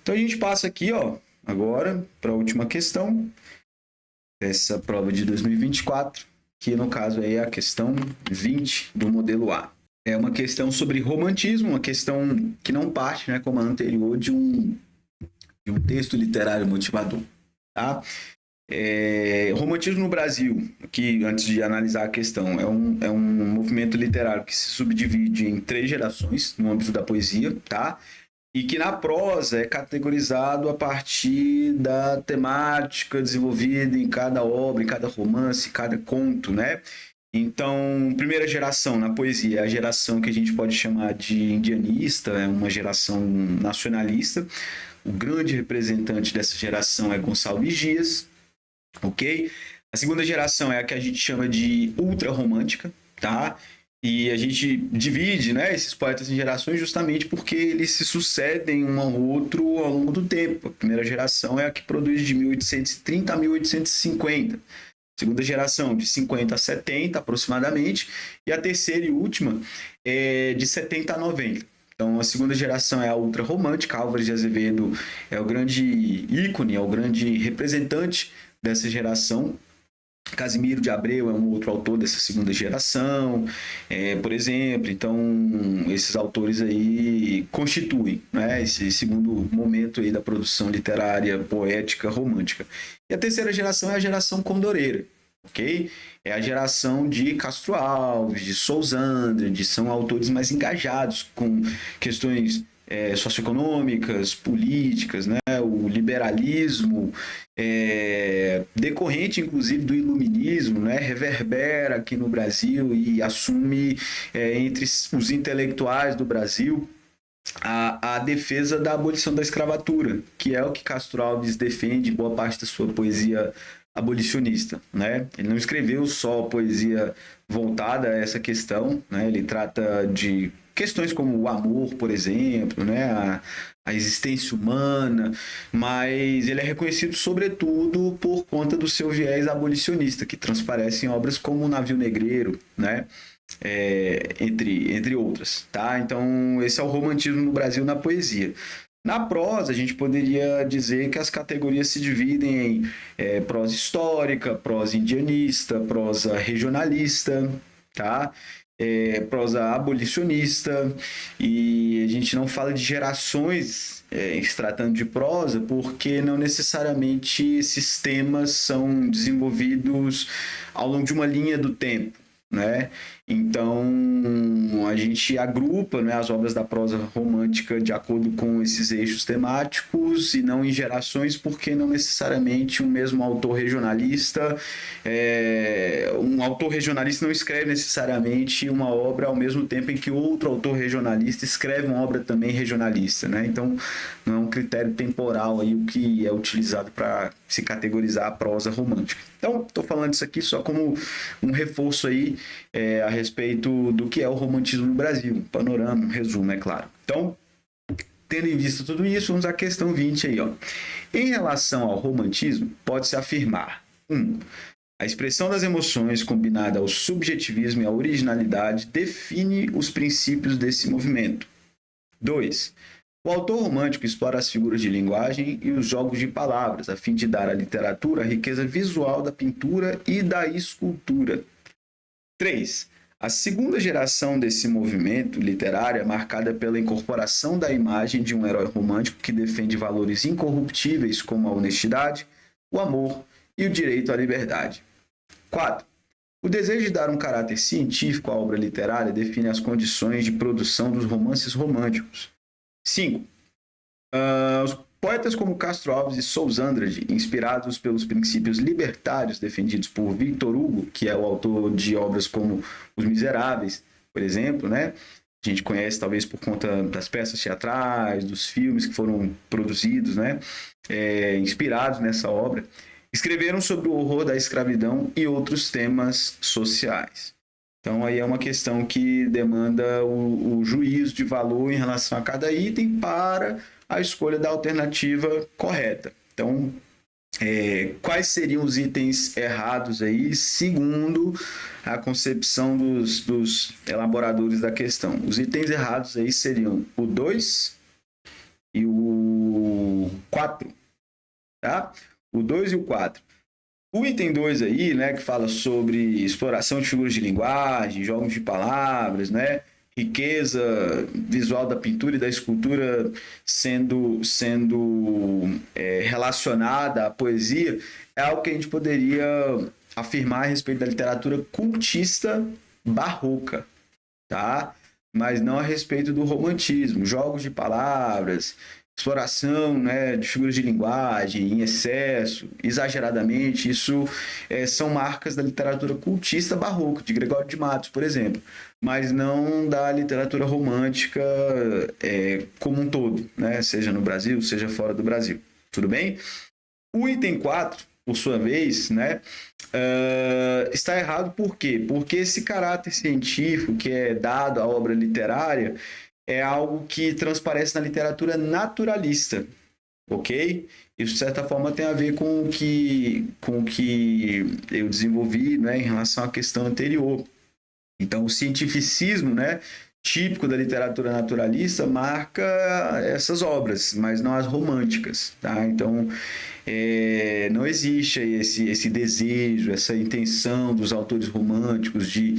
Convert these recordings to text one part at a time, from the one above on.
Então a gente passa aqui, ó, agora para a última questão dessa prova de 2024, que no caso é a questão 20 do modelo A. É uma questão sobre romantismo, uma questão que não parte, né, como a anterior, de um texto literário motivador, tá? Romantismo no Brasil, que antes de analisar a questão, é um movimento literário que se subdivide em 3 gerações no âmbito da poesia, tá? E que na prosa é categorizado a partir da temática desenvolvida em cada obra, em cada romance, em cada conto, né? Então, primeira geração na poesia é a geração que a gente pode chamar de indianista, é uma geração nacionalista. O grande representante dessa geração é Gonçalves Dias, ok? A segunda geração é a que a gente chama de ultrarromântica, tá? E a gente divide, né, esses poetas em gerações justamente porque eles se sucedem um ao outro ao longo do tempo. A primeira geração é a que produz de 1830 a 1850. Segunda geração, de 50 a 70 aproximadamente. E a terceira e última é de 70 a 90. Então, a segunda geração é a ultrarromântica. Álvares de Azevedo é o grande ícone, é o grande representante dessa geração. Casimiro de Abreu é um outro autor dessa segunda geração, por exemplo. Então, esses autores aí constituem, né, esse segundo momento aí da produção literária, poética, romântica. E a terceira geração é a geração condoreira, ok? É a geração de Castro Alves, de Sousandra, são autores mais engajados com questões socioeconômicas, políticas, né? O liberalismo, decorrente inclusive do iluminismo, né? Reverbera aqui no Brasil e assume entre os intelectuais do Brasil a defesa da abolição da escravatura, que é o que Castro Alves defende em boa parte da sua poesia abolicionista, né? Ele não escreveu só poesia voltada a essa questão, né? Ele trata de questões como o amor, por exemplo, né? A existência humana, mas ele é reconhecido sobretudo por conta do seu viés abolicionista, que transparece em obras como O Navio Negreiro, né? Entre outras, tá? Então, esse é o romantismo no Brasil na poesia. Na prosa, a gente poderia dizer que as categorias se dividem em prosa histórica, prosa indianista, prosa regionalista, tá? Prosa abolicionista, e a gente não fala de gerações se tratando de prosa, porque não necessariamente esses temas são desenvolvidos ao longo de uma linha do tempo, né? Então, a gente agrupa, né, as obras da prosa romântica de acordo com esses eixos temáticos e não em gerações, porque não necessariamente um mesmo autor regionalista, um autor regionalista não escreve necessariamente uma obra ao mesmo tempo em que outro autor regionalista escreve uma obra também regionalista, né? Então, não é um critério temporal aí o que é utilizado para se categorizar a prosa romântica. Então, estou falando isso aqui só como um reforço aí a respeito do que é o romantismo no Brasil, um panorama, um resumo, é claro. Então, tendo em vista tudo isso, vamos à questão 20 aí, ó. Em relação ao romantismo, pode-se afirmar: 1. A expressão das emoções combinada ao subjetivismo e à originalidade define os princípios desse movimento. 2. O autor romântico explora as figuras de linguagem e os jogos de palavras, a fim de dar à literatura a riqueza visual da pintura e da escultura. 3. A segunda geração desse movimento literário é marcada pela incorporação da imagem de um herói romântico que defende valores incorruptíveis como a honestidade, o amor e o direito à liberdade. 4. O desejo de dar um caráter científico à obra literária define as condições de produção dos romances românticos. 5. Os poetas como Castro Alves e Sousandra, inspirados pelos princípios libertários defendidos por Victor Hugo, que é o autor de obras como Os Miseráveis, por exemplo, né? A gente conhece talvez por conta das peças teatrais, dos filmes que foram produzidos, né? Inspirados nessa obra, escreveram sobre o horror da escravidão e outros temas sociais. Então, aí é uma questão que demanda o juízo de valor em relação a cada item para a escolha da alternativa correta. Então, quais seriam os itens errados aí, segundo a concepção dos elaboradores da questão? Os itens errados aí seriam o 2 e o 4, tá? O 2 e o 4. O item 2 aí, né, que fala sobre exploração de figuras de linguagem, jogos de palavras, né, riqueza visual da pintura e da escultura sendo relacionada à poesia, é algo que a gente poderia afirmar a respeito da literatura cultista barroca, tá? Mas não a respeito do romantismo, jogos de palavras, exploração, né, de figuras de linguagem em excesso, exageradamente, isso são marcas da literatura cultista barroca, de Gregório de Matos, por exemplo, mas não da literatura romântica como um todo, né, seja no Brasil, seja fora do Brasil. Tudo bem? O item 4, por sua vez, né, está errado por quê? Porque esse caráter científico que é dado à obra literária é algo que transparece na literatura naturalista, ok? Isso, de certa forma, tem a ver com o que eu desenvolvi, né, em relação à questão anterior. Então, o cientificismo, né, típico da literatura naturalista marca essas obras, mas não as românticas, tá? Então, não existe esse desejo, essa intenção dos autores românticos de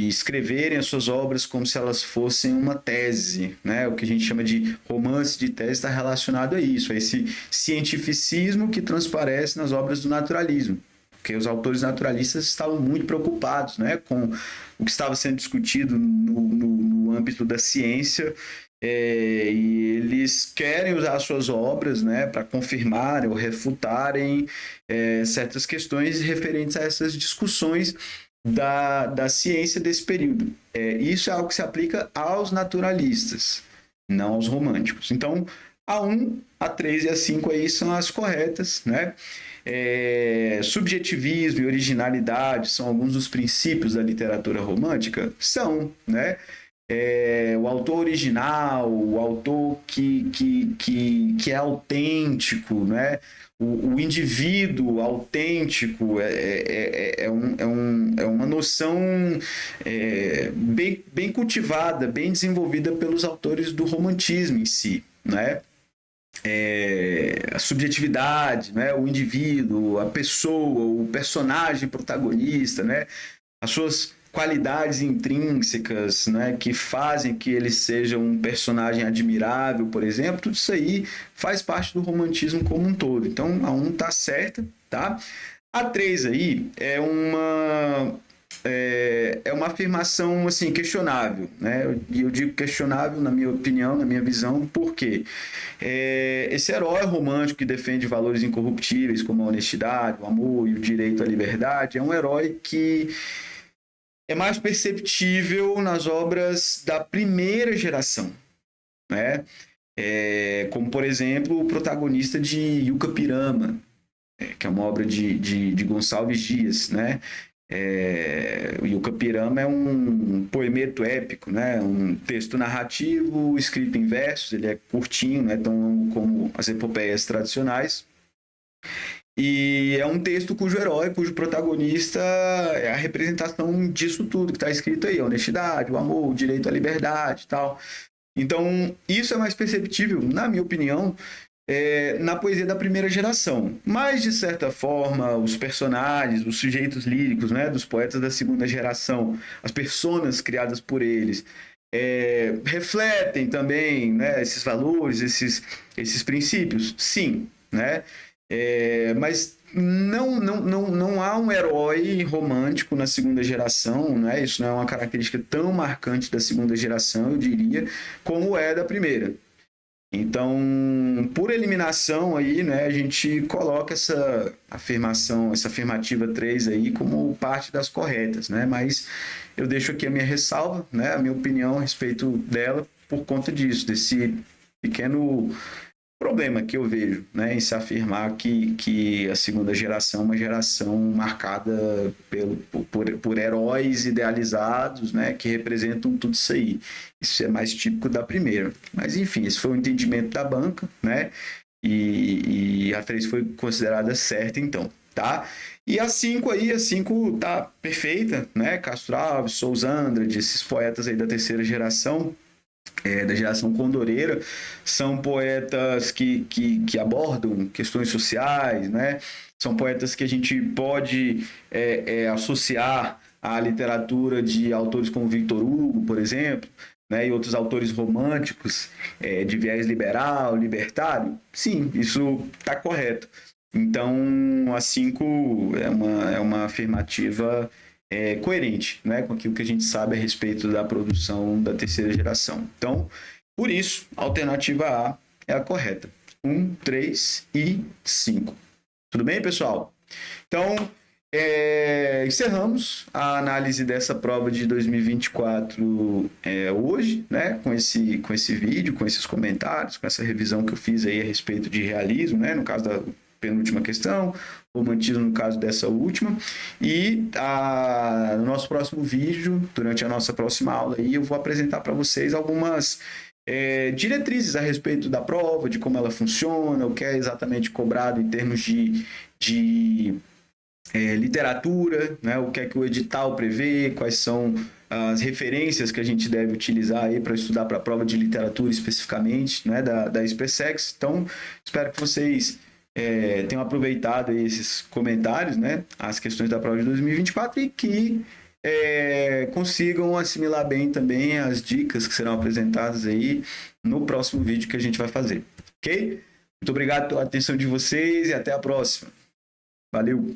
escreverem as suas obras como se elas fossem uma tese, né? O que a gente chama de romance de tese está relacionado a isso, a esse cientificismo que transparece nas obras do naturalismo. Porque os autores naturalistas estavam muito preocupados, né, com o que estava sendo discutido no âmbito da ciência, e eles querem usar suas obras, né, para confirmar ou refutarem certas questões referentes a essas discussões da ciência desse período. Isso é algo que se aplica aos naturalistas, não aos românticos. Então, a 1, a 3 e a 5 aí são as corretas, né? Subjetivismo e originalidade são alguns dos princípios da literatura romântica? São, né? O autor original, o autor que é autêntico, né? O indivíduo autêntico é uma noção bem cultivada, bem desenvolvida pelos autores do romantismo em si, né? A subjetividade, né? O indivíduo, a pessoa, o personagem protagonista, né? As suas qualidades intrínsecas, né? Que fazem que ele seja um personagem admirável, por exemplo, tudo isso aí faz parte do romantismo como um todo. Então, a 1 tá certa, tá? A 3 aí é uma afirmação assim, questionável, né? E eu digo questionável na minha opinião, na minha visão, porque esse herói romântico que defende valores incorruptíveis como a honestidade, o amor e o direito à liberdade é um herói que é mais perceptível nas obras da primeira geração, né? Como, por exemplo, o protagonista de Yuca Pirama, que é uma obra de Gonçalves Dias, né? O Yuca Pirama é um poemeto épico, né? Um texto narrativo escrito em versos, ele é curtinho, não é tão longo como as epopeias tradicionais, e é um texto cujo herói, cujo protagonista é a representação disso tudo que está escrito aí, a honestidade, o amor, o direito à liberdade e tal. Então, isso é mais perceptível, na minha opinião, na poesia da primeira geração. Mas, de certa forma, os personagens, os sujeitos líricos, né, dos poetas da segunda geração, as personas criadas por eles, refletem também, né, esses valores, esses princípios? Sim, né? Mas não há um herói romântico na segunda geração, né? Isso não é uma característica tão marcante da segunda geração, eu diria, como é da primeira. Então, por eliminação aí, né, a gente coloca essa afirmação, essa afirmativa 3 aí como parte das corretas, né? Mas eu deixo aqui a minha ressalva, né, a minha opinião a respeito dela por conta disso, desse pequeno problema que eu vejo, né, em se afirmar que a segunda geração é uma geração marcada por heróis idealizados, né, que representam tudo isso aí. Isso é mais típico da primeira. Mas, enfim, esse foi o entendimento da banca, né, e a 3 foi considerada certa, então, tá? E a 5 aí, a 5 tá perfeita, né, Castro Alves, Souza Andrade, esses poetas aí da terceira geração, da geração condoreira, são poetas que abordam questões sociais, né? São poetas que a gente pode associar à literatura de autores como Victor Hugo, por exemplo, né? E outros autores românticos de viés liberal, libertário. Sim, isso está correto. Então, a 5 é uma afirmativa coerente, né, com aquilo que a gente sabe a respeito da produção da terceira geração. Então, por isso, a alternativa A é a correta. 1, 3 e 5. Tudo bem, pessoal? Então, encerramos a análise dessa prova de 2024 hoje, né, com esse vídeo, com esses comentários, com essa revisão que eu fiz aí a respeito de realismo, né, no caso da penúltima questão, romantismo no caso dessa última, e no nosso próximo vídeo, durante a nossa próxima aula, aí, eu vou apresentar para vocês algumas diretrizes a respeito da prova, de como ela funciona, o que é exatamente cobrado em termos de literatura, né, o que é que o edital prevê, quais são as referências que a gente deve utilizar aí para estudar para a prova de literatura especificamente, né, da SpaceX. Então, espero que vocês tenham aproveitado aí esses comentários, né, as questões da prova de 2024 e que consigam assimilar bem também as dicas que serão apresentadas aí no próximo vídeo que a gente vai fazer, ok? Muito obrigado pela atenção de vocês e até a próxima. Valeu!